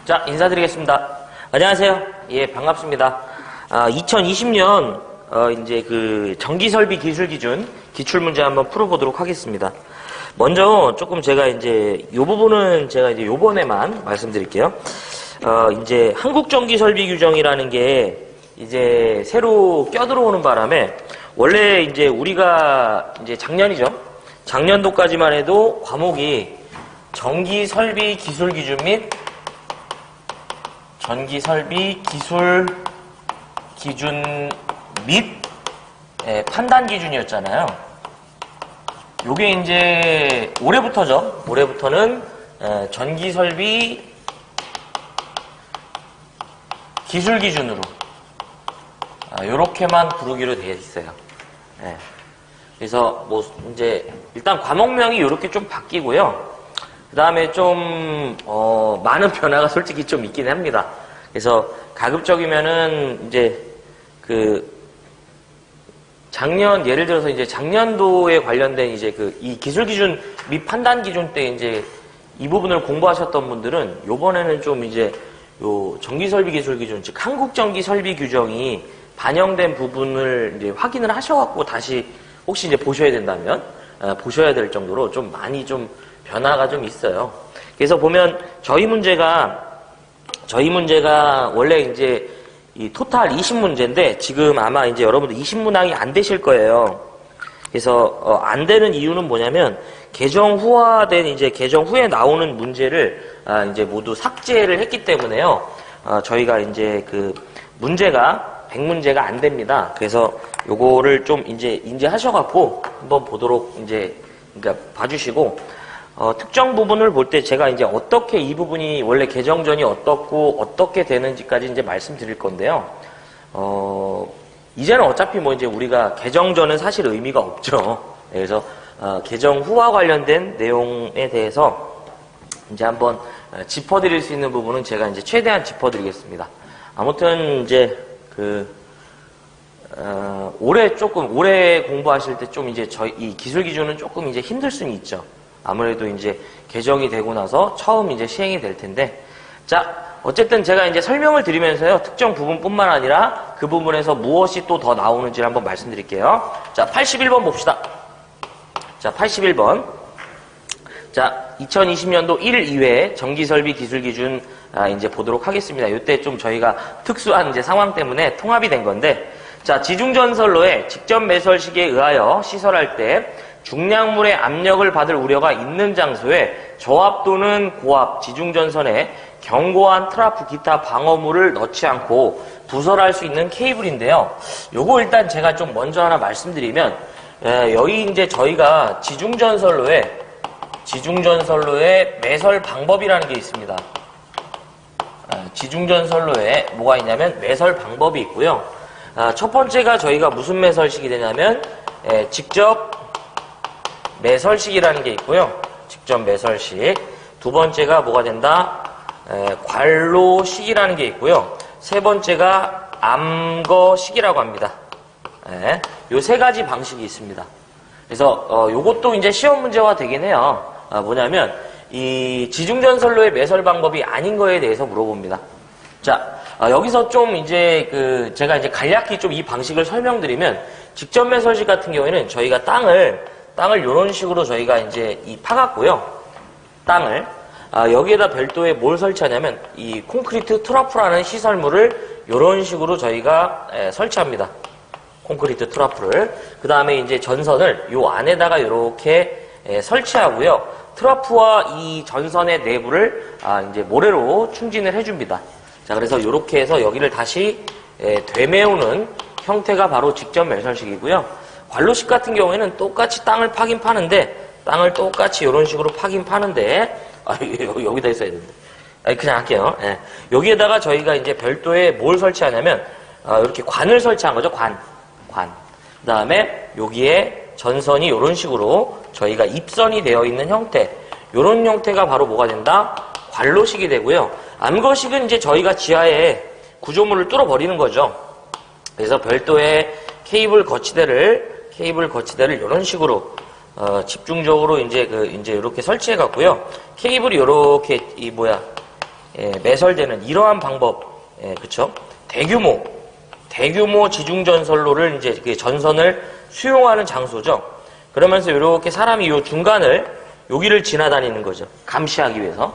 자, 인사드리겠습니다. 안녕하세요. 예, 반갑습니다. 2020년, 이제 전기설비 기술 기준 기출문제 한번 풀어보도록 하겠습니다. 먼저 조금 제가 이제 요 부분은 제가 이제 요번에만 말씀드릴게요. 이제 한국전기설비 규정이라는 게 이제 새로 껴들어오는 바람에 원래 이제 우리가 이제 작년이죠. 작년도까지만 해도 과목이 전기설비 기술 기준 및 전기설비 기술 기준 및 판단 기준이었잖아요. 요게 이제 올해부터죠. 올해부터는 전기설비 기술 기준으로 요렇게만 부르기로 되어 있어요. 그래서 뭐 이제 일단 과목명이 요렇게 좀 바뀌고요. 그 다음에 좀 많은 변화가 솔직히 좀 있긴 합니다. 그래서 가급적이면은 이제 작년 예를 들어서 이제 작년도에 관련된 이제 이 기술 기준 및 판단 기준 때 이제 이 부분을 공부하셨던 분들은 요번에는 좀 이제 요 전기설비 기술 기준 즉 한국전기설비 규정이 반영된 부분을 이제 확인을 하셔갖고 다시 혹시 이제 보셔야 된다면 보셔야 될 정도로 좀 많이 좀 변화가 좀 있어요. 그래서 보면 저희 문제가 원래 이제 이 토탈 20문제인데 지금 아마 이제 여러분들 20문항이 안 되실 거예요. 그래서 안 되는 이유는 뭐냐면 개정 후화된 이제 개정 후에 나오는 문제를 이제 모두 삭제를 했기 때문에요. 저희가 이제 문제가 100문제가 안 됩니다. 그래서 요거를 좀 이제 인지하셔갖고 한번 보도록 그러니까 봐주시고, 특정 부분을 볼 때 제가 이제 어떻게 이 부분이 원래 개정 전이 어떻고 어떻게 되는지까지 이제 말씀드릴 건데요. 이제는 어차피 뭐 이제 우리가 개정 전은 사실 의미가 없죠. 그래서 개정 후와 관련된 내용에 대해서 이제 한번 짚어드릴 수 있는 부분은 제가 이제 최대한 짚어드리겠습니다. 아무튼 이제 올해 공부하실 때 좀 이제 이 기술 기준은 조금 이제 힘들 수는 있죠. 아무래도 이제 개정이 되고 나서 처음 이제 시행이 될 텐데, 자, 어쨌든 제가 이제 설명을 드리면서요, 특정 부분뿐만 아니라 그 부분에서 무엇이 또 더 나오는지를 한번 말씀드릴게요. 자, 81번 봅시다. 자, 81번. 자, 2020년도 1, 2회 전기설비 기술 기준 이제 보도록 하겠습니다. 이때 좀 저희가 특수한 이제 상황 때문에 통합이 된 건데, 자, 지중전선로에 직접 매설 시기에 의하여 시설할 때 중량물의 압력을 받을 우려가 있는 장소에 저압 또는 고압 지중전선에 견고한 트라프 기타 방어물을 넣지 않고 부설할 수 있는 케이블인데요. 요거 일단 제가 좀 먼저 하나 말씀드리면, 여기 이제 저희가 지중전선로에 매설 방법이라는 게 있습니다. 지중전선로에 뭐가 있냐면 매설 방법이 있고요. 첫 번째가 저희가 무슨 매설식이 되냐면 직접 매설식이라는 게 있고요. 직접 매설식. 두 번째가 뭐가 된다? 관로식이라는 게 있고요. 세 번째가 암거식이라고 합니다. 요 세 가지 방식이 있습니다. 그래서 요것도 이제 시험 문제화 되긴 해요. 뭐냐면 이 지중전선로의 매설 방법이 아닌 거에 대해서 물어봅니다. 자, 여기서 좀 이제 제가 이제 간략히 좀 이 방식을 설명드리면, 직접 매설식 같은 경우에는 저희가 땅을 이런 식으로 저희가 이제 파갖고요. 땅을 여기에다 별도의 뭘 설치하냐면 이 콘크리트 트러프라는 시설물을 이런 식으로 저희가 설치합니다. 콘크리트 트러프를. 그 다음에 이제 전선을 요 안에다가 이렇게 설치하고요. 트러프와 이 전선의 내부를 이제 모래로 충진을 해줍니다. 자, 그래서 이렇게 해서 여기를 다시 되메우는 형태가 바로 직접 매설식이고요. 관로식 같은 경우에는 똑같이 땅을 파긴 파는데, 땅을 똑같이 이런 식으로 파긴 파는데, 여기다 있어야 되는데. 그냥 할게요. 여기에다가 저희가 이제 별도의 뭘 설치하냐면, 이렇게 관을 설치한 거죠. 관. 그 다음에 여기에 전선이 이런 식으로 저희가 입선이 되어 있는 형태. 이런 형태가 바로 뭐가 된다? 관로식이 되고요. 암거식은 이제 저희가 지하에 구조물을 뚫어버리는 거죠. 그래서 별도의 케이블 거치대를 이런 식으로 집중적으로 이제 이렇게 설치해 갖고요. 케이블이 이렇게 매설되는 이러한 방법, 그쵸? 대규모 지중전선로를 이제 그 전선을 수용하는 장소죠. 그러면서 이렇게 사람이 요 중간을 여기를 지나다니는 거죠. 감시하기 위해서.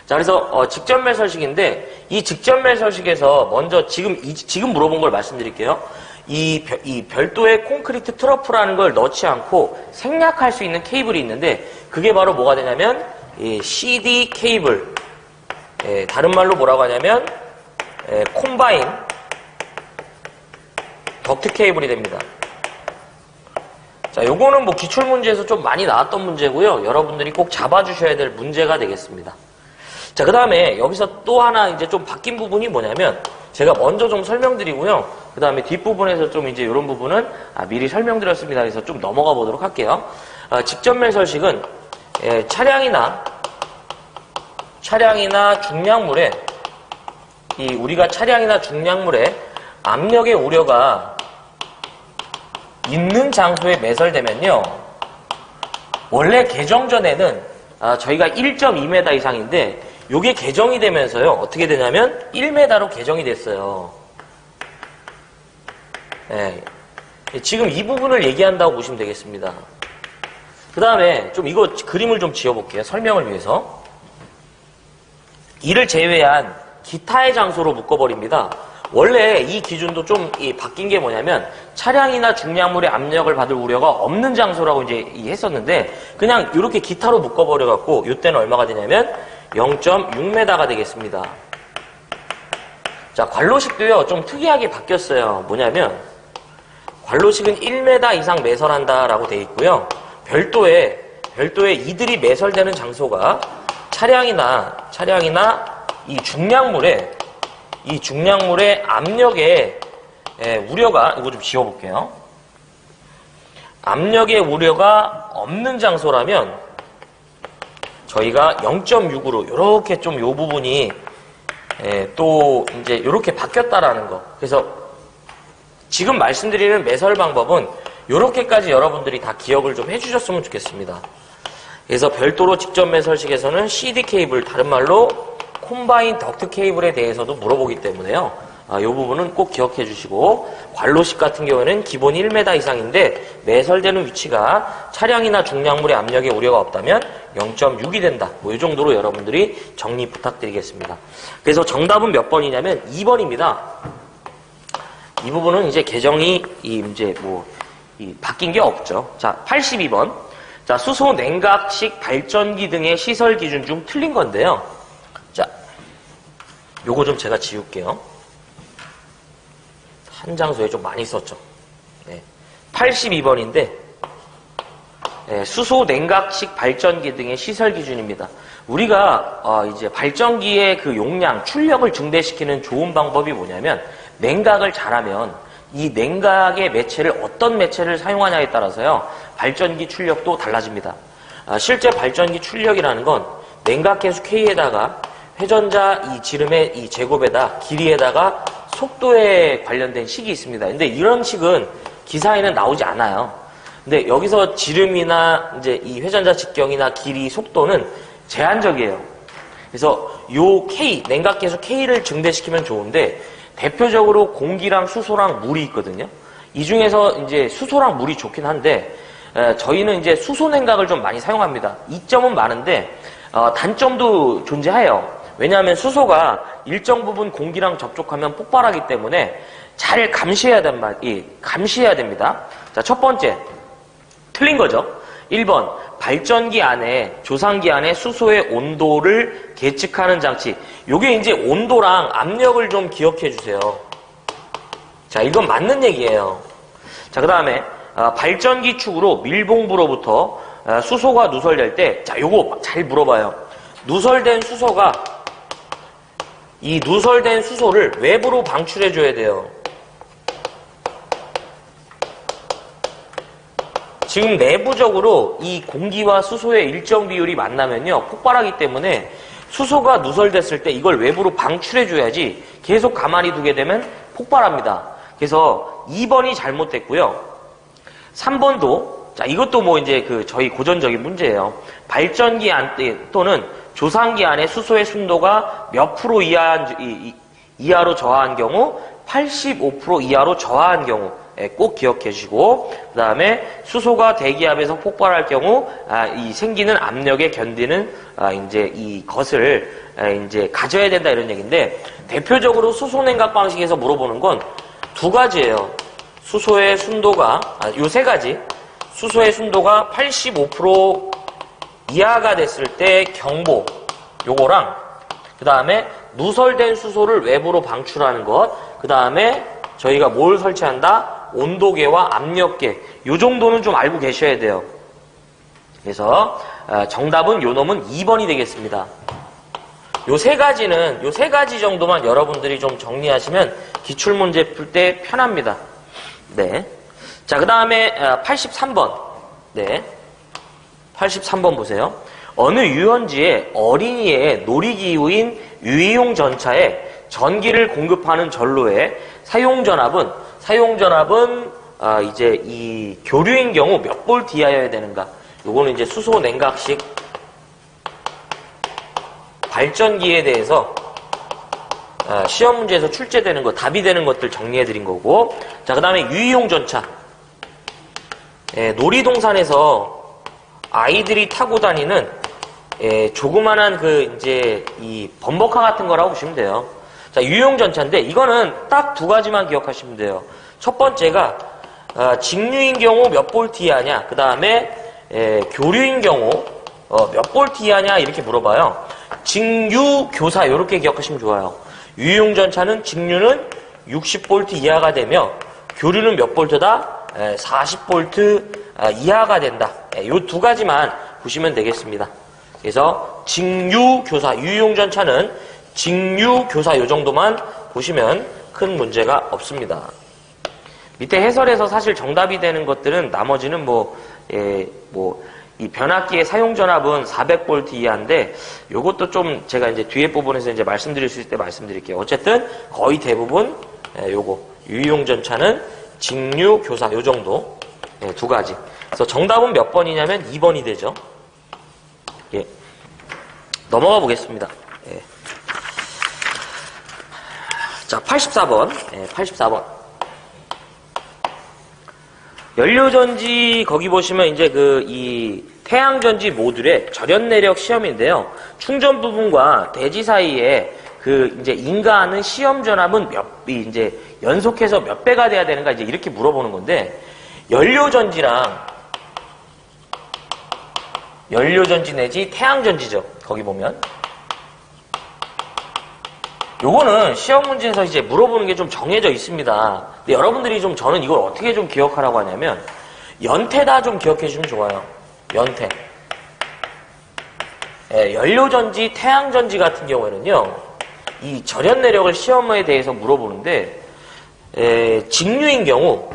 자, 그래서 직접 매설식인데 이 직접 매설식에서 먼저 지금 물어본 걸 말씀드릴게요. 이 별도의 콘크리트 트러프라는 걸 넣지 않고 생략할 수 있는 케이블이 있는데 그게 바로 뭐가 되냐면 이 CD 케이블. 다른 말로 뭐라고 하냐면 콤바인 덕트 케이블이 됩니다. 자, 요거는 뭐 기출문제에서 좀 많이 나왔던 문제고요. 여러분들이 꼭 잡아주셔야 될 문제가 되겠습니다. 자, 그 다음에 여기서 또 하나 이제 좀 바뀐 부분이 뭐냐면 제가 먼저 좀 설명드리고요. 그 다음에 뒷부분에서 좀 이제 이런 부분은 미리 설명드렸습니다. 그래서 좀 넘어가 보도록 할게요. 직접 매설식은 차량이나 중량물에 우리가 차량이나 중량물에 압력의 우려가 있는 장소에 매설되면요. 원래 개정 전에는 저희가 1.2m 이상인데 요게 개정이 되면서요. 어떻게 되냐면 1m로 개정이 됐어요. 지금 이 부분을 얘기한다고 보시면 되겠습니다. 그 다음에 좀 이거 그림을 좀 지어볼게요. 설명을 위해서. 이를 제외한 기타의 장소로 묶어버립니다. 원래 이 기준도 좀 바뀐 게 뭐냐면 차량이나 중량물의 압력을 받을 우려가 없는 장소라고 이제 했었는데 그냥 이렇게 기타로 묶어버려갖고 이때는 얼마가 되냐면 0.6m가 되겠습니다. 자, 관로식도요 좀 특이하게 바뀌었어요. 뭐냐면 관로식은 1m 이상 매설한다라고 되어 있고요. 별도의 이들이 매설되는 장소가 차량이나 이 중량물의 압력의 우려가, 이거 좀 지워볼게요. 압력의 우려가 없는 장소라면 저희가 0.6으로 이렇게 좀 요 부분이 또 이제 이렇게 바뀌었다라는 거. 그래서 지금 말씀드리는 매설 방법은 이렇게까지 여러분들이 다 기억을 좀 해주셨으면 좋겠습니다. 그래서 별도로 직접 매설식에서는 CD 케이블, 다른 말로 콤바인 덕트 케이블에 대해서도 물어보기 때문에요. 이 부분은 꼭 기억해 주시고, 관로식 같은 경우에는 기본 1m 이상인데 매설되는 위치가 차량이나 중량물의 압력에 우려가 없다면 0.6이 된다. 뭐 이 정도로 여러분들이 정리 부탁드리겠습니다. 그래서 정답은 몇 번이냐면 2번입니다. 이 부분은 이제 개정이 바뀐 게 없죠. 자, 82번. 자, 수소 냉각식 발전기 등의 시설 기준 중 틀린 건데요. 자, 요거 좀 제가 지울게요. 한 장소에 좀 많이 썼죠. 82번인데, 수소 냉각식 발전기 등의 시설 기준입니다. 우리가 이제 발전기의 그 용량, 출력을 증대시키는 좋은 방법이 뭐냐면 냉각을 잘하면 이 냉각의 매체를 어떤 매체를 사용하냐에 따라서요 발전기 출력도 달라집니다. 실제 발전기 출력이라는 건 냉각계수 K에다가 회전자 이 지름의 이 제곱에다 길이에다가 속도에 관련된 식이 있습니다. 근데 이런 식은 기사에는 나오지 않아요. 근데 여기서 지름이나 이제 이 회전자 직경이나 길이, 속도는 제한적이에요. 그래서 요 K, 냉각계수 K를 증대시키면 좋은데 대표적으로 공기랑 수소랑 물이 있거든요. 이 중에서 이제 수소랑 물이 좋긴 한데 저희는 이제 수소 냉각을 좀 많이 사용합니다. 이점은 많은데 단점도 존재해요. 왜냐하면 수소가 일정 부분 공기랑 접촉하면 폭발하기 때문에 잘 감시해야 됩니다. 자, 첫 번째 틀린 거죠. 1번 발전기 안에, 조상기 안에 수소의 온도를 계측하는 장치. 요게 이제 온도랑 압력을 좀 기억해 주세요. 자, 이건 맞는 얘기예요. 자, 그 다음에 발전기 축으로 밀봉부로부터 수소가 누설될 때, 자, 요거 잘 물어봐요. 누설된 수소가 이 누설된 수소를 외부로 방출해 줘야 돼요. 지금 내부적으로 이 공기와 수소의 일정 비율이 만나면요 폭발하기 때문에 수소가 누설됐을 때 이걸 외부로 방출해 줘야지 계속 가만히 두게 되면 폭발합니다. 그래서 2번이 잘못됐고요. 3번도 자, 이것도 뭐 이제 저희 고전적인 문제예요. 발전기 안 또는 조상기 안에 수소의 순도가 몇 프로 이하로 저하한 경우 85% 이하로 저하한 경우 꼭 기억해 주시고, 그 다음에 수소가 대기압에서 폭발할 경우 이 생기는 압력에 견디는 이제 이것을 이제 가져야 된다 이런 얘기인데, 대표적으로 수소 냉각 방식에서 물어보는 건 두 가지예요. 수소의 순도가 요 세 가지. 수소의 순도가 85% 이하가 됐을 때 경보 요거랑, 그 다음에 누설된 수소를 외부로 방출하는 것, 그 다음에 저희가 뭘 설치한다? 온도계와 압력계. 요 정도는 좀 알고 계셔야 돼요. 그래서 정답은 요 놈은 2번이 되겠습니다. 요 세 가지 정도만 여러분들이 좀 정리하시면 기출문제 풀 때 편합니다. 네. 자, 그 다음에 83번. 네. 83번 보세요. 어느 유원지에 어린이의 놀이기구인 유이용 전차에 전기를 공급하는 전로의 사용전압은 이제 이 교류인 경우 몇 볼트 이하여야 되는가? 요거는 이제 수소 냉각식 발전기에 대해서 시험 문제에서 출제되는 거, 답이 되는 것들 정리해 드린 거고. 자, 그 다음에 유이용 전차. 놀이동산에서 아이들이 타고 다니는 조그만한 이제 이 범버카 같은 거라고 보시면 돼요. 자, 유이용 전차인데 이거는 딱 두 가지만 기억하시면 돼요. 첫 번째가 직류인 경우 몇 볼트 이하냐, 그 다음에 교류인 경우 몇 볼트 이하냐 이렇게 물어봐요. 직류 교사 이렇게 기억하시면 좋아요. 유이용 전차는 직류는 60볼트 이하가 되며 교류는 몇 볼트다? 40볼트 이하가 된다. 이 두 가지만 보시면 되겠습니다. 그래서 직류교사, 유이용전차는 직류교사 요 정도만 보시면 큰 문제가 없습니다. 밑에 해설에서 사실 정답이 되는 것들은 나머지는 이 변압기의 사용전압은 400V 이하인데 요것도 좀 제가 이제 뒤에 부분에서 이제 말씀드릴 수 있을 때 말씀드릴게요. 어쨌든 거의 대부분 요거 유이용전차는 직류교사 요 정도 두 가지. 그래서 정답은 몇 번이냐면 2번이 되죠. 예. 넘어가 보겠습니다. 예. 자, 84번. 84번. 연료전지, 거기 보시면 이제 이 태양전지 모듈의 절연 내력 시험인데요. 충전 부분과 대지 사이에 이제 인가하는 시험 전압은 이제 연속해서 몇 배가 돼야 되는가 이제 이렇게 물어보는 건데, 연료전지 내지 태양전지죠. 거기 보면. 요거는 시험 문제에서 이제 물어보는 게 좀 정해져 있습니다. 근데 여러분들이 저는 이걸 어떻게 좀 기억하라고 하냐면, 연태다 좀 기억해 주시면 좋아요. 연태. 연료전지, 태양전지 같은 경우에는요, 이 절연 내력을 시험에 대해서 물어보는데, 직류인 경우,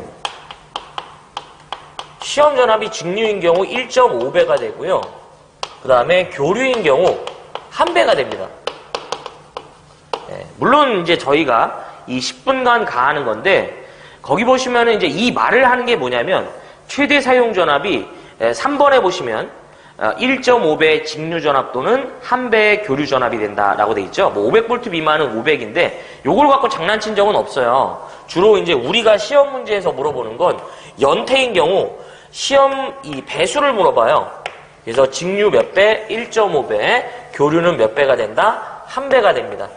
시험 전압이 직류인 경우 1.5배가 되고요. 그 다음에 교류인 경우 1배가 됩니다. 물론 이제 저희가 이 10분간 가하는 건데, 거기 보시면은 이제 이 말을 하는 게 뭐냐면, 최대 사용 전압이 3번에 보시면 1.5배 직류 전압 또는 1배 교류 전압이 된다라고 돼 있죠. 500V 미만은 500인데 요걸 갖고 장난친 적은 없어요. 주로 이제 우리가 시험 문제에서 물어보는 건 연태인 경우 시험 이 배수를 물어봐요. 그래서 직류 몇 배? 1.5배. 교류는 몇 배가 된다? 1배가 됩니다.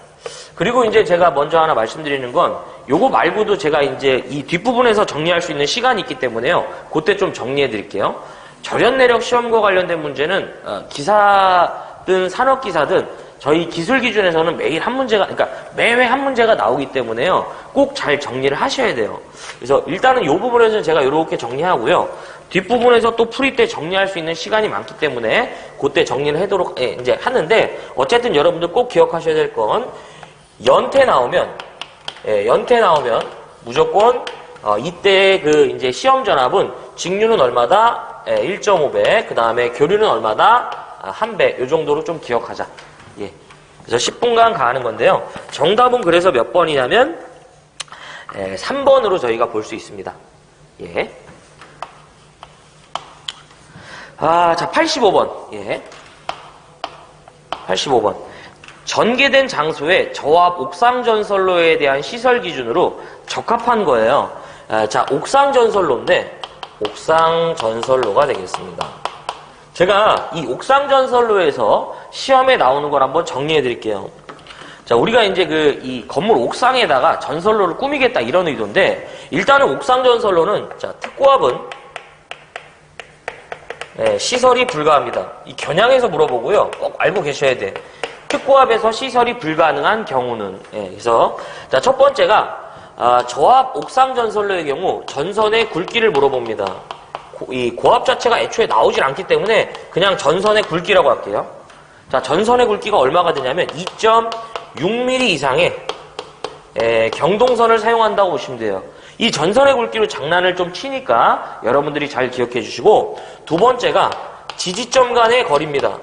그리고 이제 제가 먼저 하나 말씀드리는 건 요거 말고도 제가 이제 이 뒷부분에서 정리할 수 있는 시간이 있기 때문에요. 그때 좀 정리해 드릴게요. 절연 내력 시험과 관련된 문제는 기사든 산업기사든 저희 기술 기준에서는 매일 한 문제가, 그러니까 매회 한 문제가 나오기 때문에요. 꼭 잘 정리를 하셔야 돼요. 그래서 일단은 이 부분에서는 제가 이렇게 정리하고요. 뒷부분에서 또 풀이 때 정리할 수 있는 시간이 많기 때문에 그때 정리를 하도록 이제 하는데, 어쨌든 여러분들 꼭 기억하셔야 될 건 연태 나오면 무조건 이때 이제 시험 전압은 직류는 얼마다? 1.5배. 그 다음에 교류는 얼마다? 1배. 요 정도로 좀 기억하자. 예. 그래서 10분간 가는 건데요. 정답은 그래서 몇 번이냐면 3번으로 저희가 볼 수 있습니다. 예. 자, 85번. 예. 85번. 전개된 장소에 저압 옥상 전선로에 대한 시설 기준으로 적합한 거예요. 자, 옥상 전선로인데 옥상 전선로가 되겠습니다. 제가 이 옥상 전선로에서 시험에 나오는 걸 한번 정리해 드릴게요. 자, 우리가 이제 이 건물 옥상에다가 전선로를 꾸미겠다 이런 의도인데, 일단은 옥상 전선로는, 자, 특고압은, 시설이 불가합니다. 이 겨냥해서 물어보고요. 꼭 알고 계셔야 돼. 특고압에서 시설이 불가능한 경우는, 그래서, 자, 첫 번째가, 저압 옥상 전선로의 경우 전선의 굵기를 물어봅니다. 이 고압 자체가 애초에 나오질 않기 때문에 그냥 전선의 굵기라고 할게요. 자, 전선의 굵기가 얼마가 되냐면 2.6mm 이상의 경동선을 사용한다고 보시면 돼요. 이 전선의 굵기로 장난을 좀 치니까 여러분들이 잘 기억해 주시고, 두 번째가 지지점 간의 거리입니다.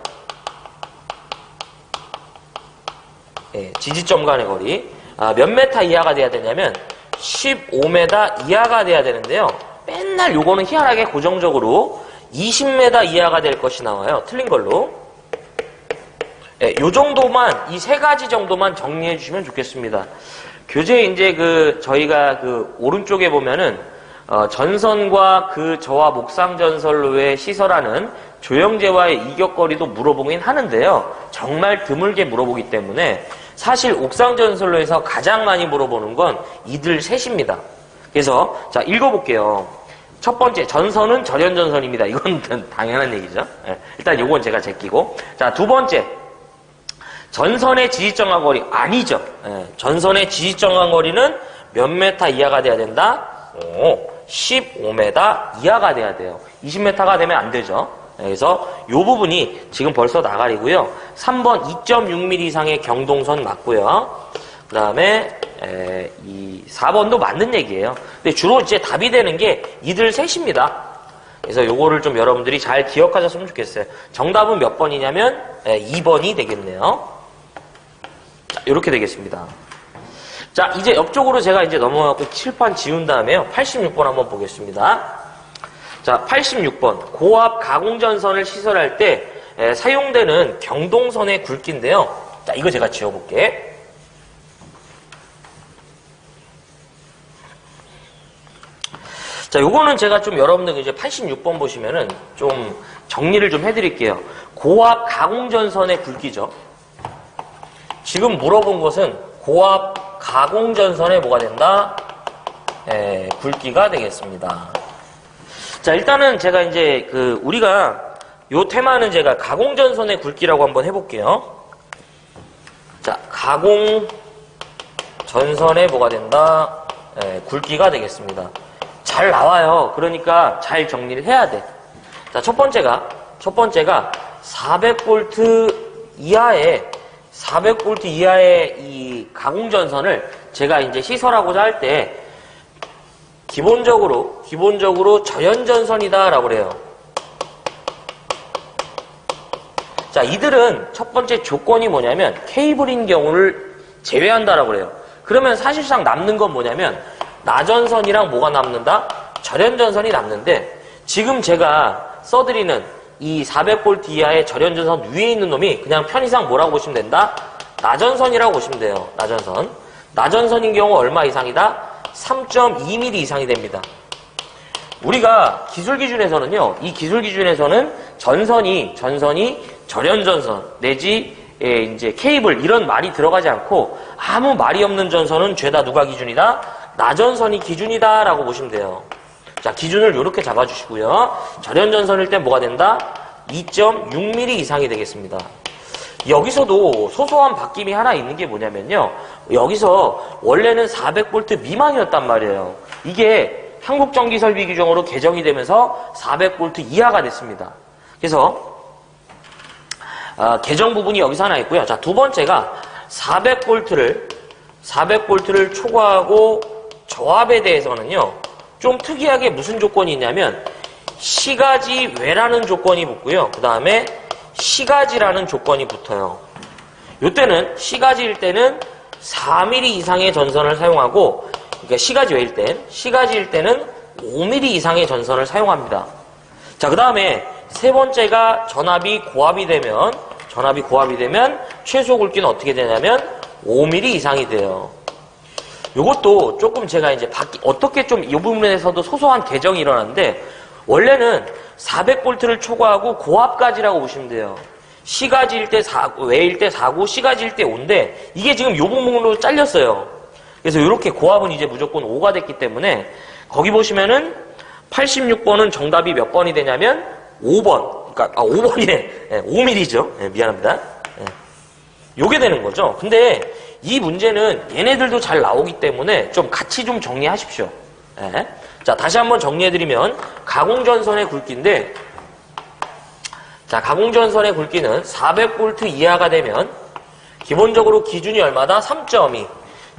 지지점 간의 거리. 몇 메타 이하가 돼야 되냐면 15m 이하가 돼야 되는데요. 맨날 요거는 희한하게 고정적으로 20m 이하가 될 것이 나와요. 틀린 걸로. 요 정도만, 이 세 가지 정도만 정리해 주시면 좋겠습니다. 교재 이제 저희가 오른쪽에 보면은, 전선과 저압 옥상 전선로의 시설하는 조형제와의 이격거리도 물어보긴 하는데요. 정말 드물게 물어보기 때문에 사실 옥상 전선로에서 가장 많이 물어보는 건 이들 셋입니다. 그래서, 자, 읽어볼게요. 첫 번째, 전선은 절연전선입니다. 이건 당연한 얘기죠. 일단 요건 제가 제끼고. 자, 두 번째, 전선의 지지정한 거리 아니죠. 전선의 지지정한 거리는 몇 메타 이하가 돼야 된다? 15m 이하가 돼야 돼요. 20m가 되면 안 되죠. 그래서 요 부분이 지금 벌써 나가리고요. 3번 2.6mm 이상의 경동선 맞고요. 그 다음에 이 4번도 맞는 얘기예요. 근데 주로 이제 답이 되는 게 이들 셋입니다. 그래서 요거를 좀 여러분들이 잘 기억하셨으면 좋겠어요. 정답은 몇 번이냐면 2번이 되겠네요. 자, 이렇게 되겠습니다. 자, 이제 옆쪽으로 제가 이제 넘어가고 칠판 지운 다음에요. 86번 한번 보겠습니다. 자, 86번. 고압 가공전선을 시설할 때 사용되는 경동선의 굵기인데요. 자, 이거 제가 지워볼게. 자, 요거는 제가 좀 여러분들 이제 86번 보시면은 좀 정리를 좀 해드릴게요. 고압 가공전선의 굵기죠. 지금 물어본 것은 고압 가공전선의 뭐가 된다? 굵기가 되겠습니다. 자, 일단은 제가 이제 우리가 요 테마는 제가 가공전선의 굵기라고 한번 해볼게요. 자, 가공전선의 뭐가 된다? 굵기가 되겠습니다. 잘 나와요. 그러니까 잘 정리를 해야 돼. 자, 첫 번째가 400V 이하의 이 가공전선을 제가 이제 시설하고자 할 때 기본적으로 절연전선이다라고 그래요. 자, 이들은 첫 번째 조건이 뭐냐면 케이블인 경우를 제외한다라고 그래요. 그러면 사실상 남는 건 뭐냐면 나전선이랑 뭐가 남는다? 절연전선이 남는데, 지금 제가 써드리는 이 400V 이하의 절연전선 위에 있는 놈이 그냥 편의상 뭐라고 보시면 된다? 나전선이라고 보시면 돼요. 나전선. 나전선인 경우 얼마 이상이다? 3.2mm 이상이 됩니다. 우리가 기술 기준에서는요, 이 기술 기준에서는 전선이 절연전선 내지 이제 케이블 이런 말이 들어가지 않고 아무 말이 없는 전선은 죄다 누가 기준이다? 나전선이 기준이다 라고 보시면 돼요. 자, 기준을 이렇게 잡아주시고요. 절연전선일 때 뭐가 된다? 2.6mm 이상이 되겠습니다. 여기서도 소소한 바뀜이 하나 있는 게 뭐냐면요. 여기서 원래는 400V 미만이었단 말이에요. 이게 한국전기설비 규정으로 개정이 되면서 400V 이하가 됐습니다. 그래서 개정 부분이 여기서 하나 있고요. 자, 두 번째가 400V를 초과하고 저압에 대해서는요, 좀 특이하게 무슨 조건이 있냐면 시가지 외라는 조건이 붙고요. 그 다음에 시가지라는 조건이 붙어요. 요때는 시가지일 때는 4mm 이상의 전선을 사용하고, 그러니까 시가지 외일 때는 5mm 이상의 전선을 사용합니다. 자, 그 다음에 세 번째가 전압이 고압이 되면 전압이 고압이 되면 최소 굵기는 어떻게 되냐면 5mm 이상이 돼요. 요것도 조금 제가 이제 어떻게 좀 이 부분에서도 소소한 개정이 일어났는데, 원래는 400V를 초과하고 고압까지라고 보시면 돼요. C가지일 때 4, 외일 때 4고 C가지일 때 5인데, 이게 지금 요 부분으로 잘렸어요. 그래서 이렇게 고압은 이제 무조건 5가 됐기 때문에, 거기 보시면은 86번은 정답이 몇 번이 되냐면 5번. 그러니까 5번이네. 5mm죠. 미안합니다. 요게 되는 거죠. 근데 이 문제는 얘네들도 잘 나오기 때문에 좀 같이 좀 정리하십시오. 자, 다시 한번 정리해드리면 가공전선의 굵기인데, 자, 가공전선의 굵기는 400V 이하가 되면 기본적으로 기준이 얼마다? 3.2.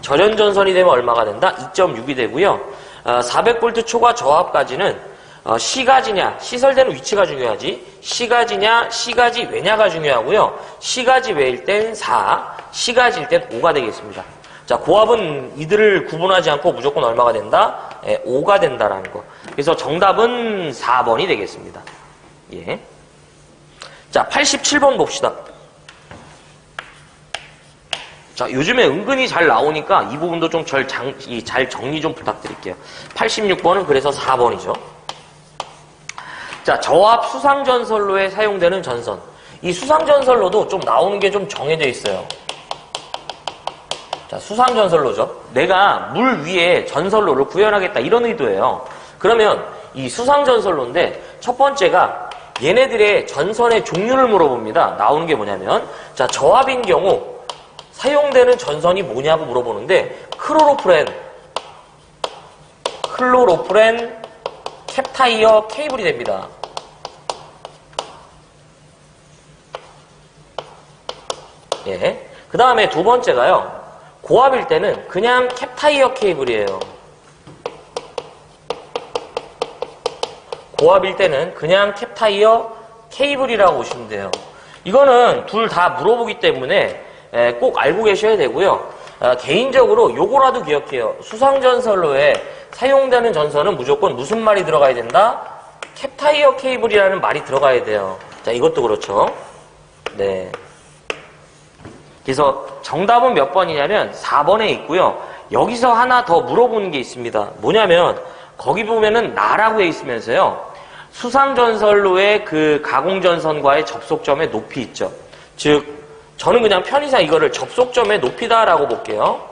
절연전선이 되면 얼마가 된다? 2.6이 되고요. 400V 초과 저압까지는 C가지냐, 시설되는 위치가 중요하지, C가지냐, C가지 외냐가 중요하고요. C가지 외일 땐 4, C가지일 땐 5가 되겠습니다. 자, 고압은 이들을 구분하지 않고 무조건 얼마가 된다? 5가 된다라는 거. 그래서 정답은 4번이 되겠습니다. 예. 자, 87번 봅시다. 자, 요즘에 은근히 잘 나오니까 이 부분도 좀 잘 정리 좀 부탁드릴게요. 86번은 그래서 4번이죠. 자, 저압 수상전선로에 사용되는 전선. 이 수상전선로도 좀 나오는 게 좀 정해져 있어요. 자, 수상전선로죠. 내가 물 위에 전선로를 구현하겠다, 이런 의도예요. 그러면 이 수상전선로인데, 첫 번째가 얘네들의 전선의 종류를 물어봅니다. 나오는 게 뭐냐면, 자, 저압인 경우 사용되는 전선이 뭐냐고 물어보는데, 클로로프렌 캡타이어 케이블이 됩니다. 예. 그 다음에 두 번째가요, 고압일 때는 그냥 캡타이어 케이블이에요. 고압일 때는 그냥 캡타이어 케이블이라고 보시면 돼요. 이거는 둘 다 물어보기 때문에 꼭 알고 계셔야 되고요. 개인적으로 요거라도 기억해요. 수상전선로에 사용되는 전선은 무조건 무슨 말이 들어가야 된다? 캡타이어 케이블이라는 말이 들어가야 돼요. 자, 이것도 그렇죠. 네. 그래서 정답은 몇 번이냐면 4번에 있고요. 여기서 하나 더 물어보는 게 있습니다. 뭐냐면 거기 보면은 나라고 해 있으면서요, 수상전선로의 그 가공전선과의 접속점의 높이 있죠. 즉 저는 그냥 편의상 이거를 접속점의 높이다라고 볼게요.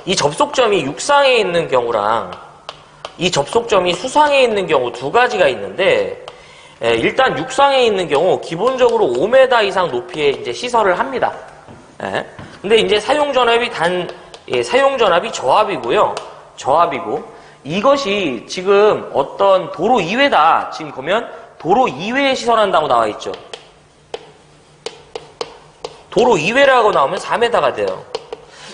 이 접속점이 육상에 있는 경우랑 이 접속점이 수상에 있는 경우 두 가지가 있는데, 일단 육상에 있는 경우 기본적으로 5m 이상 높이에 이제 시설을 합니다. 근데 이제 사용전압이 사용전압이 저압이고요. 저압이고, 이것이 지금 어떤 도로 이외다. 지금 보면 도로 이외에 시설한다고 나와 있죠. 도로 이외라고 나오면 4m가 돼요.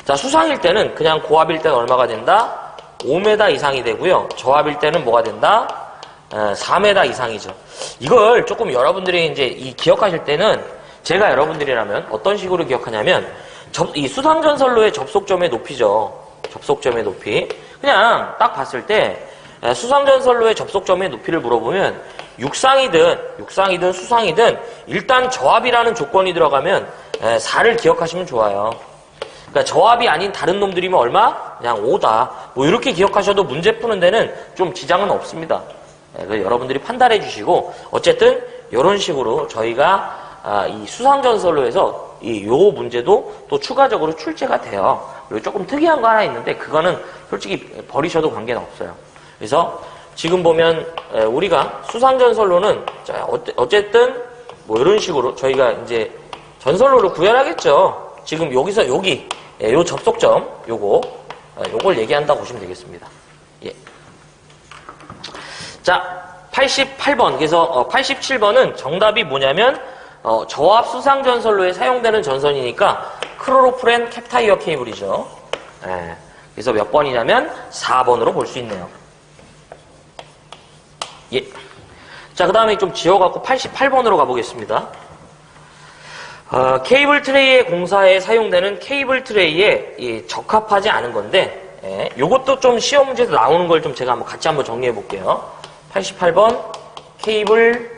자, 수상일 때는 그냥 고압일 때는 얼마가 된다? 5m 이상이 되고요. 저압일 때는 뭐가 된다? 4m 이상이죠. 이걸 조금 여러분들이 이제 기억하실 때는, 제가 여러분들이라면 어떤 식으로 기억하냐면, 이 수상전선로의 접속점의 높이죠. 접속점의 높이. 그냥 딱 봤을 때 수상전선로의 접속점의 높이를 물어보면 육상이든 수상이든 일단 저압이라는 조건이 들어가면 4를 기억하시면 좋아요. 그러니까 저압이 아닌 다른 놈들이면 얼마? 그냥 5다. 뭐 이렇게 기억하셔도 문제 푸는 데는 좀 지장은 없습니다. 여러분들이 판단해 주시고, 어쨌든 이런 식으로 저희가 이 수상전선로에서 요 문제도 또 추가적으로 출제가 돼요. 그리고 조금 특이한 거 하나 있는데 그거는 솔직히 버리셔도 관계는 없어요. 그래서 지금 보면 우리가 수상전선로는 어쨌든 뭐 이런 식으로 저희가 이제 전선로를 구현하겠죠. 지금 여기서 여기 요 접속점 요걸 얘기한다고 보시면 되겠습니다. 예. 자, 88번. 그래서 87번은 정답이 뭐냐면 저압 수상전선로에 사용되는 전선이니까 클로로프렌 캡타이어 케이블이죠. 예. 그래서 몇 번이냐면 4번으로 볼 수 있네요. 예. 자, 그 다음에 좀 지워갖고 88번으로 가보겠습니다. 케이블 트레이의 공사에 사용되는 케이블 트레이에 적합하지 않은 건데, 예. 요것도 좀 시험 문제에서 나오는 걸 좀 제가 같이 한번 정리해 볼게요. 88번 케이블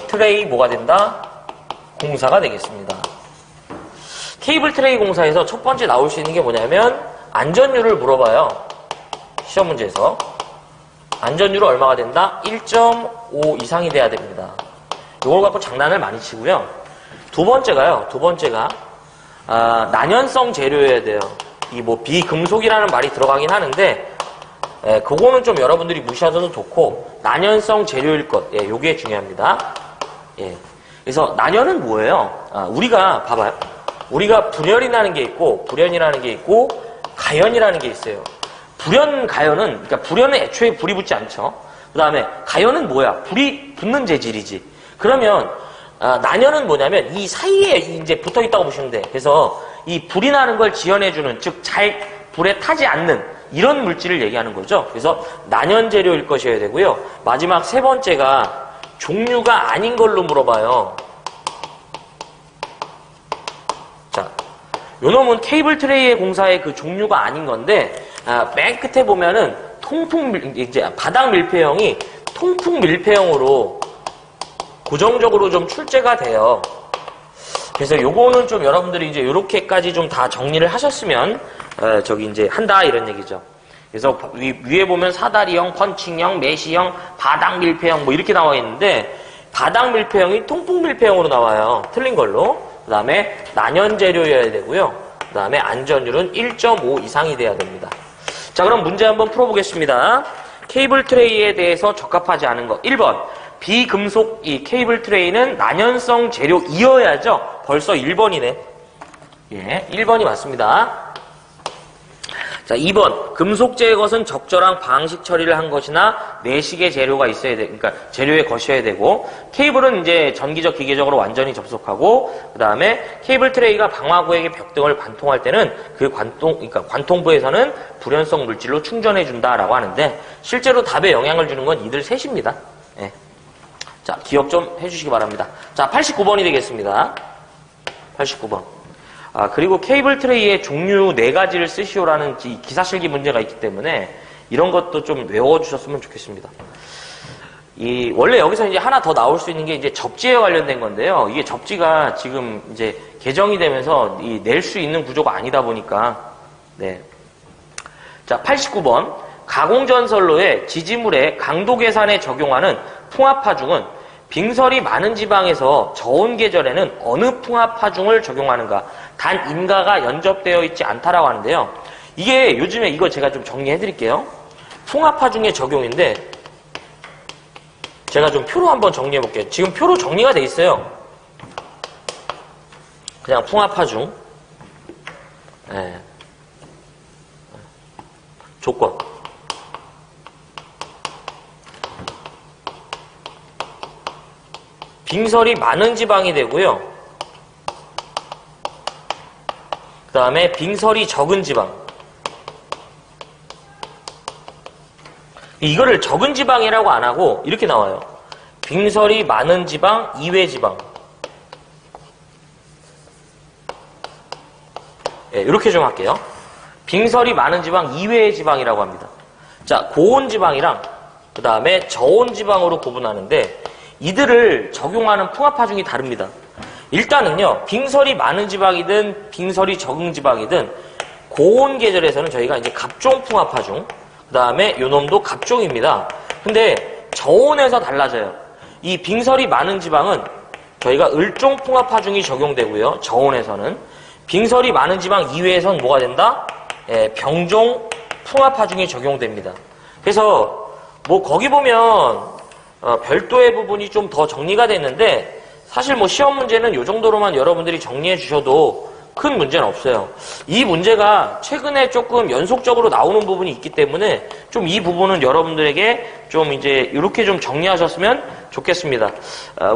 트레이 뭐가 된다? 공사가 되겠습니다. 케이블 트레이 공사에서 첫 번째 나올 수 있는 게 뭐냐면 안전율을 물어봐요. 시험 문제에서. 안전율은 얼마가 된다? 1.5 이상이 돼야 됩니다. 이걸 갖고 장난을 많이 치고요. 두 번째가 난연성 재료여야 돼요. 이 뭐 비금속이라는 말이 들어가긴 하는데 그거는 좀 여러분들이 무시하셔도 좋고 난연성 재료일 것. 요게 중요합니다. 그래서 난연은 뭐예요? 우리가 봐봐요. 우리가 불연이라는 게 있고 불연이라는 게 있고 가연이라는 게 있어요. 불연, 가연은 그러니까 불연은 애초에 불이 붙지 않죠. 그 다음에 가연은 뭐야? 불이 붙는 재질이지. 그러면 난연은 뭐냐면 이 사이에 이제 붙어 있다고 보시면 돼. 그래서 이 불이 나는 걸 지연해주는, 즉 잘 불에 타지 않는 이런 물질을 얘기하는 거죠. 그래서 난연 재료일 것이어야 되고요. 마지막 세 번째가 종류가 아닌 걸로 물어봐요. 자, 요 놈은 케이블 트레이의 공사의 그 종류가 아닌 건데 맨 끝에 보면은 이제 바닥 밀폐형이 통풍 밀폐형으로 고정적으로 좀 출제가 돼요. 그래서 요거는 좀 여러분들이 이제 요렇게까지 좀 다 정리를 하셨으면 저기 이제 한다 이런 얘기죠. 그래서 위에 보면 사다리형, 펀칭형, 메시형, 바닥 밀폐형 뭐 이렇게 나와 있는데 바닥 밀폐형이 통풍 밀폐형으로 나와요. 틀린 걸로. 그 다음에 난연 재료여야 되고요. 그 다음에 안전율은 1.5 이상이 돼야 됩니다. 자, 그럼 문제 한번 풀어보겠습니다. 케이블 트레이에 대해서 적합하지 않은 거. 1번. 비금속 이 케이블 트레이는 난연성 재료이어야죠. 벌써 1번이네. 1번이 맞습니다. 자, 2번. 금속재의 것은 적절한 방식 처리를 한 것이나 내식의 재료가 있어야 돼. 그러니까 재료에 것이어야 되고, 케이블은 이제 전기적, 기계적으로 완전히 접속하고, 그 다음에 케이블 트레이가 방화구에게 벽 등을 관통할 때는 그 그러니까 관통부에서는 불연성 물질로 충전해준다라고 하는데, 실제로 답에 영향을 주는 건 이들 셋입니다. 자, 기억 좀 해주시기 바랍니다. 자, 89번이 되겠습니다. 89번. 그리고 케이블 트레이의 종류 4가지를 쓰시오라는 기사실기 문제가 있기 때문에 이런 것도 좀 외워주셨으면 좋겠습니다. 원래 여기서 이제 하나 더 나올 수 있는 게 이제 접지에 관련된 건데요. 이게 접지가 지금 이제 개정이 되면서 낼 수 있는 구조가 아니다 보니까, 자, 89번. 가공전선로의 지지물의 강도 계산에 적용하는 풍압하중은 빙설이 많은 지방에서 저온 계절에는 어느 풍압하중을 적용하는가? 단 인가가 연접되어 있지 않다라고 하는데요. 이게 요즘에 이거 제가 좀 정리해 드릴게요. 풍압하중의 적용인데 제가 좀 표로 한번 정리해 볼게요. 지금 표로 정리가 돼 있어요. 그냥 풍압하중. 조건. 빙설이 많은 지방이 되고요. 그 다음에 빙설이 적은 지방. 이거를 적은 지방이라고 안 하고 이렇게 나와요. 빙설이 많은 지방, 이외 지방. 이렇게 좀 할게요. 빙설이 많은 지방, 이외의 지방이라고 합니다. 자, 고온 지방이랑 그 다음에 저온 지방으로 구분하는데 이들을 적용하는 풍압하중이 다릅니다. 일단은요, 빙설이 많은 지방이든 빙설이 적은 지방이든 고온 계절에서는 저희가 이제 갑종 풍압하중, 그 다음에 요놈도 갑종입니다. 근데 저온에서 달라져요. 이 빙설이 많은 지방은 저희가 을종 풍압하중이 적용되고요. 저온에서는. 빙설이 많은 지방 이외에선 뭐가 된다? 병종 풍압하중이 적용됩니다. 그래서 뭐 거기 보면 별도의 부분이 좀 더 정리가 됐는데 사실 뭐 시험 문제는 이 정도로만 여러분들이 정리해 주셔도 큰 문제는 없어요. 이 문제가 최근에 조금 연속적으로 나오는 부분이 있기 때문에 좀 이 부분은 여러분들에게 좀 이제 이렇게 좀 정리하셨으면 좋겠습니다.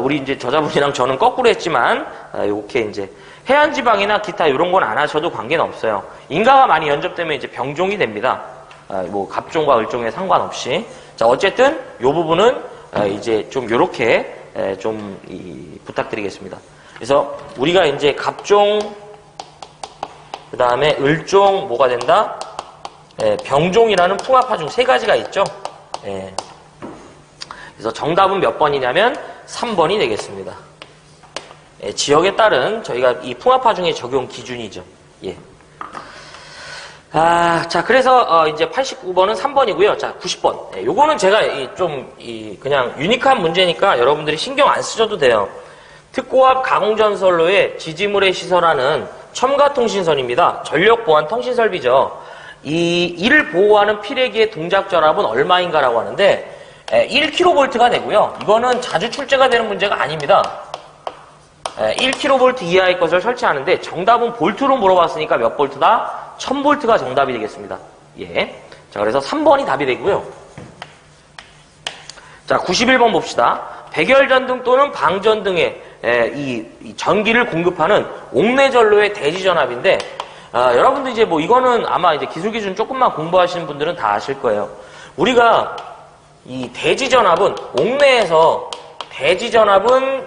우리 이제 저자분이랑 저는 거꾸로 했지만 이렇게 이제 해안지방이나 기타 이런 건 안 하셔도 관계는 없어요. 인가가 많이 연접되면 이제 병종이 됩니다. 뭐 갑종과 을종에 상관없이. 자, 어쨌든 이 부분은 이제 좀 요렇게 좀 부탁드리겠습니다. 그래서 우리가 이제 갑종, 그 다음에 을종 뭐가 된다? 병종이라는 풍압하중 3가지가 있죠. 그래서 정답은 몇 번이냐면 3번이 되겠습니다. 예, 지역에 따른 저희가 이 풍압화 중에 적용 기준이죠. 예. 자, 그래서 이제 89번은 3번이고요. 자, 90번. 예, 요거는 제가 그냥 유니크한 문제니까 여러분들이 신경 안 쓰셔도 돼요. 특고압 가공전선로에 지지물에 시설하는 첨가통신선입니다. 전력보안 통신설비죠. 이를 보호하는 피레기의 동작 전압은 얼마인가라고 하는데 1kV가 되고요. 이거는 자주 출제가 되는 문제가 아닙니다. 1kV 이하의 것을 설치하는데 정답은 볼트로 물어봤으니까 몇 볼트다? 1000볼트가 정답이 되겠습니다. 예. 자, 그래서 3번이 답이 되고요. 자, 91번 봅시다. 백열전등 또는 방전등에 이 전기를 공급하는 옥내전로의 대지전압인데 여러분들 이제 뭐 이거는 아마 이제 기술 기준 조금만 공부하시는 분들은 다 아실 거예요. 우리가 이 대지전압은 옥내에서 대지전압은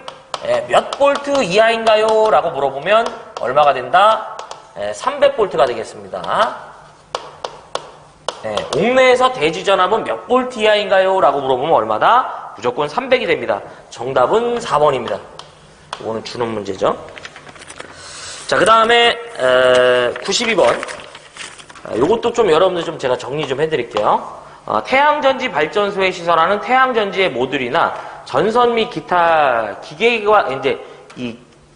몇 볼트 이하인가요? 라고 물어보면 얼마가 된다? 300볼트가 되겠습니다. 옥내에서 대지전압은 몇 볼트 이하인가요? 라고 물어보면 얼마다? 무조건 300이 됩니다. 정답은 4번입니다. 이거는 주는 문제죠. 자, 그 다음에 92번. 요것도 좀 여러분들 좀 제가 정리 좀 해드릴게요. 태양전지 발전소에 시설하는 태양전지의 모듈이나 전선 및 기타 기계와 이제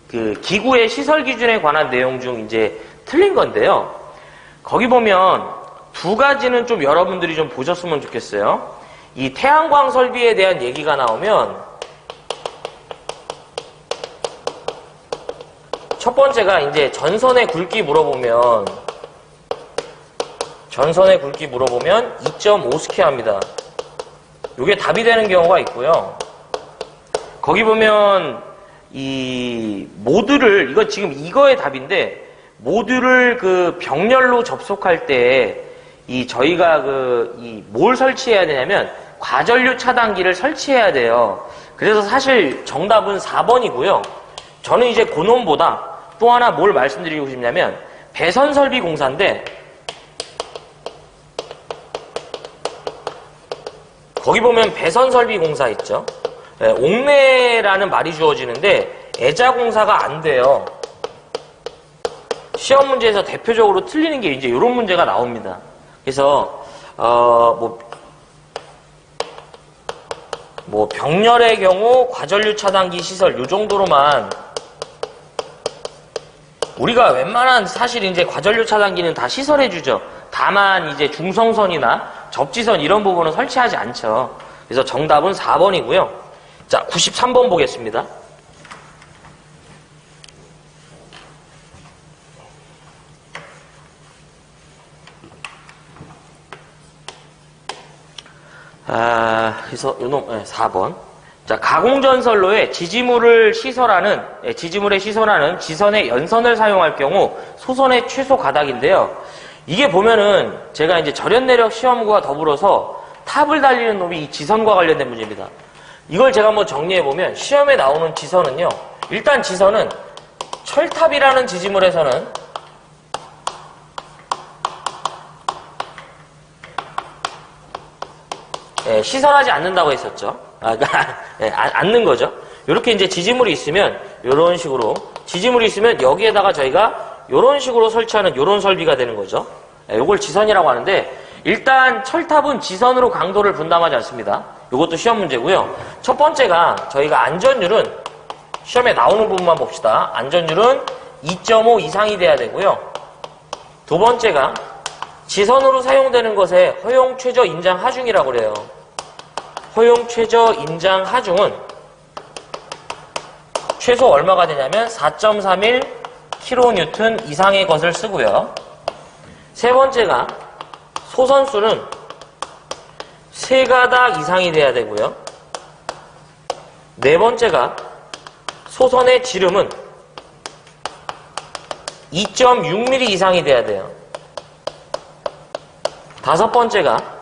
그 기구의 시설 기준에 관한 내용 중 이제 틀린 건데요. 거기 보면 두 가지는 좀 여러분들이 좀 보셨으면 좋겠어요. 이 태양광 설비에 대한 얘기가 나오면 첫 번째가 이제 전선의 굵기 물어보면 2.5스퀘어입니다. 이게 답이 되는 경우가 있고요. 거기 보면 이 모듈을 이거 지금 이거의 답인데 모듈을 그 병렬로 접속할 때 저희가 뭘 설치해야 되냐면 과전류 차단기를 설치해야 돼요. 그래서 사실 정답은 4번이고요. 저는 이제 그놈보다 또 하나 뭘 말씀드리고 싶냐면 배선설비 공사인데 거기 보면 배선설비 공사 있죠. 옥내라는 말이 주어지는데 애자공사가 안 돼요. 시험 문제에서 대표적으로 틀리는 게 이제 이런 문제가 나옵니다. 그래서 뭐 병렬의 경우 과전류 차단기 시설 요 정도로만 우리가 웬만한 사실 이제 과전류 차단기는 다 시설해주죠. 다만 이제 중성선이나 접지선 이런 부분은 설치하지 않죠. 그래서 정답은 4번이고요. 자, 93번 보겠습니다. 그래서 요놈 4번. 자, 가공전선로에 지지물에 시설하는 지선의 연선을 사용할 경우 소선의 최소 가닥인데요. 이게 보면은 제가 이제 절연내력 시험과 더불어서 탑을 달리는 놈이 이 지선과 관련된 문제입니다. 이걸 제가 한번 정리해보면 시험에 나오는 지선은요. 일단 지선은 철탑이라는 지지물에서는 시선하지 않는다고 했었죠. 않는 거죠. 이렇게 이제 지지물이 있으면 이런 식으로 지지물이 있으면 여기에다가 저희가 이런 식으로 설치하는 이런 설비가 되는 거죠. 이걸 지선이라고 하는데 일단 철탑은 지선으로 강도를 분담하지 않습니다. 이것도 시험 문제고요. 첫 번째가 저희가 안전율은 시험에 나오는 부분만 봅시다. 안전율은 2.5 이상이 돼야 되고요. 두 번째가 지선으로 사용되는 것에 허용 최저 인장 하중이라고 그래요. 허용 최저 인장 하중은 최소 얼마가 되냐면 4.31 kN 이상의 것을 쓰고요. 세 번째가 소선수는 3가닥 이상이 돼야 되고요. 네 번째가 소선의 지름은 2.6mm 이상이 돼야 돼요. 다섯 번째가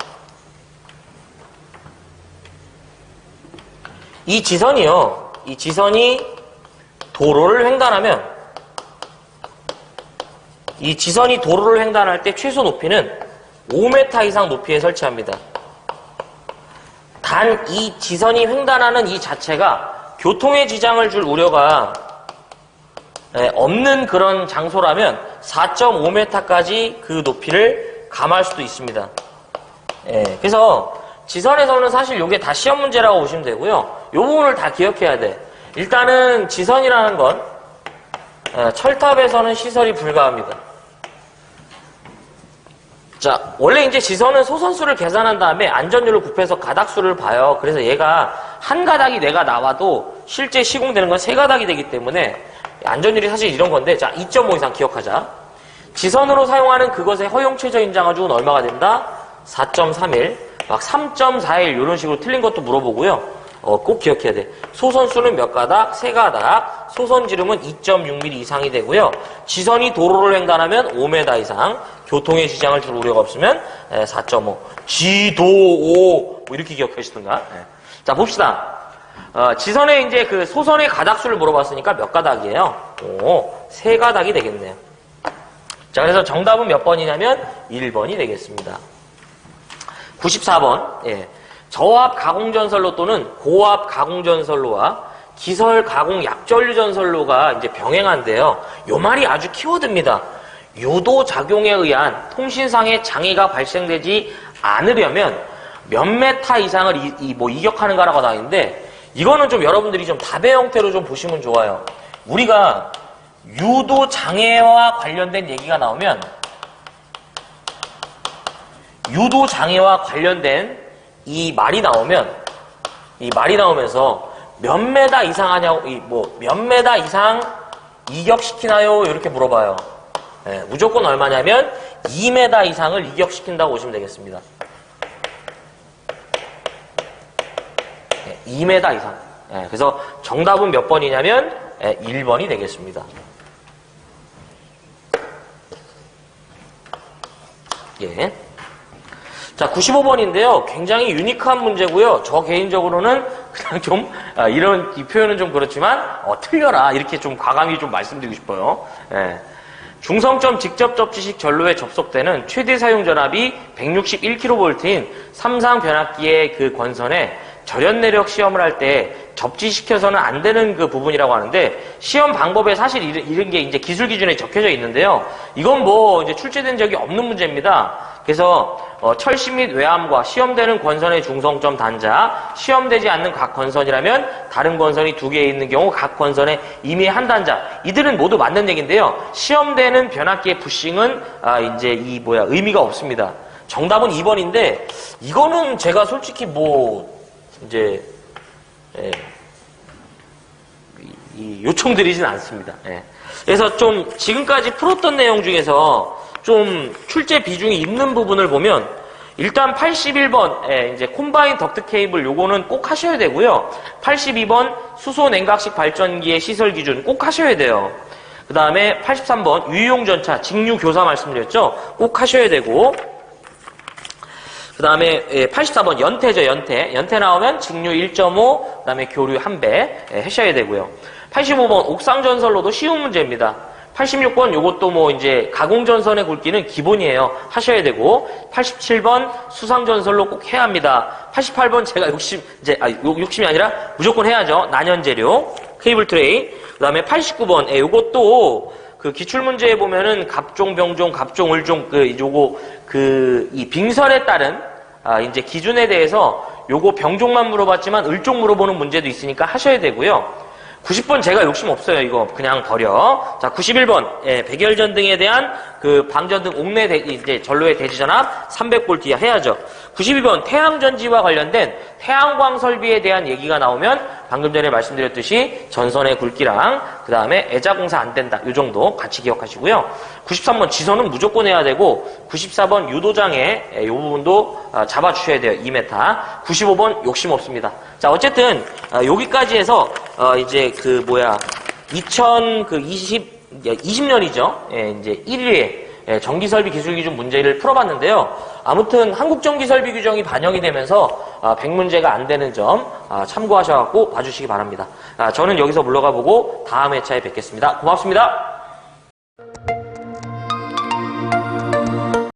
이 지선이 도로를 횡단하면 이 지선이 도로를 횡단할 때 최소 높이는 5m 이상 높이에 설치합니다. 단 이 지선이 횡단하는 이 자체가 교통에 지장을 줄 우려가 없는 그런 장소라면 4.5m까지 그 높이를 감할 수도 있습니다. 그래서 지선에서는 사실 이게 다 시험 문제라고 보시면 되고요. 이 부분을 다 기억해야 돼. 일단은 지선이라는 건 철탑에서는 시설이 불가합니다. 자, 원래 이제 지선은 소선수를 계산한 다음에 안전율을 곱해서 가닥수를 봐요. 그래서 얘가 한 가닥이 내가 나와도 실제 시공되는 건 세 가닥이 되기 때문에 안전율이 사실 이런 건데, 자, 2.5 이상 기억하자. 지선으로 사용하는 그것의 허용 최저 인장하주는 얼마가 된다? 4.31, 막 3.41 이런 식으로 틀린 것도 물어보고요. 꼭 기억해야 돼. 소선수는 몇 가닥? 세 가닥. 소선 지름은 2.6mm 이상이 되고요. 지선이 도로를 횡단하면 5m 이상. 교통에 지장을 줄 우려가 없으면 4.5. 지도5 뭐 이렇게 기억하시던가. 자, 봅시다. 지선에 이제 그 소선의 가닥수를 물어봤으니까 몇 가닥이에요? 세 가닥이 되겠네요. 자, 그래서 정답은 몇 번이냐면 1번이 되겠습니다. 94번. 저압 가공전선로 또는 고압 가공전선로와 기설 가공 약전류전선로가 이제 병행한데요. 요 말이 아주 키워드입니다. 유도 작용에 의한 통신상의 장애가 발생되지 않으려면 몇 메타 이상을 이격하는가라고 나와 있는데, 이거는 좀 여러분들이 좀 답의 형태로 좀 보시면 좋아요. 우리가 유도 장애와 관련된 얘기가 나오면 유도 장애와 관련된 이 말이 나오면서 몇 메다 이상 하냐고, 몇 메다 이상 이격시키나요? 이렇게 물어봐요. 무조건 얼마냐면 2m 이상을 이격시킨다고 보시면 되겠습니다. 2m 이상. 그래서 정답은 몇 번이냐면 1번이 되겠습니다. 자, 95번인데요. 굉장히 유니크한 문제고요. 저 개인적으로는 그냥 좀 이 표현은 좀 그렇지만 틀려라 이렇게 좀 과감히 좀 말씀드리고 싶어요. 중성점 직접 접지식 전로에 접속되는 최대 사용 전압이 161kV인 삼상 변압기의 그 권선에 절연 내력 시험을 할 때 접지시켜서는 안 되는 그 부분이라고 하는데, 시험 방법에 사실 이런 게 이제 기술 기준에 적혀져 있는데요. 이건 뭐 이제 출제된 적이 없는 문제입니다. 그래서 철시 및 외암과 시험되는 권선의 중성점 단자, 시험되지 않는 각 권선이라면 다른 권선이 2개 있는 경우 각 권선에 이미 한 단자, 이들은 모두 맞는 얘기인데요. 시험되는 변압기의 부싱은 이제 의미가 없습니다. 정답은 2번인데 이거는 제가 솔직히 요청드리진 않습니다. 그래서 좀 지금까지 풀었던 내용 중에서 좀 출제 비중이 있는 부분을 보면, 일단 81번 이제 콤바인 덕트 케이블 요거는 꼭 하셔야 되고요. 82번 수소 냉각식 발전기의 시설 기준 꼭 하셔야 돼요. 그 다음에 83번 유용 전차 직류 교사 말씀드렸죠. 꼭 하셔야 되고, 그 다음에 84번 연태죠. 연태 나오면 직류 1.5, 그 다음에 교류 1배 하셔야 되고요. 85번 옥상전선로도 쉬운 문제입니다. 86번 요것도 이제 가공전선의 굵기는 기본이에요. 하셔야 되고, 87번 수상전선로 꼭 해야 합니다. 88번 제가 욕심이 아니라 무조건 해야죠. 난연재료, 케이블 트레이. 그 다음에 89번 요것도 그 기출문제에 보면은 갑종, 병종, 갑종, 을종 이 빙설에 따른 이제 기준에 대해서 요거 병종만 물어봤지만 을종 물어보는 문제도 있으니까 하셔야 되고요. 90번 제가 욕심 없어요. 이거 그냥 버려. 자, 91번 백열전 등에 대한 그 방전 등 옥내 이제 전로의 대지전압 300V 이하 해야죠. 92번 태양전지와 관련된 태양광 설비에 대한 얘기가 나오면 방금 전에 말씀드렸듯이 전선의 굵기랑 그 다음에 애자공사 안 된다. 요 정도 같이 기억하시고요. 93번 지선은 무조건 해야 되고, 94번 유도장애 요 부분도 잡아주셔야 돼요. 2m. 95번 욕심 없습니다. 자, 어쨌든 여기까지 해서 이제 20년이죠. 이제 1위에 전기설비 기술기준 문제를 풀어봤는데요. 아무튼 한국전기설비규정이 반영이 되면서 100문제가 안 되는 점 참고하셔서 봐주시기 바랍니다. 저는 여기서 물러가 보고 다음 회차에 뵙겠습니다. 고맙습니다.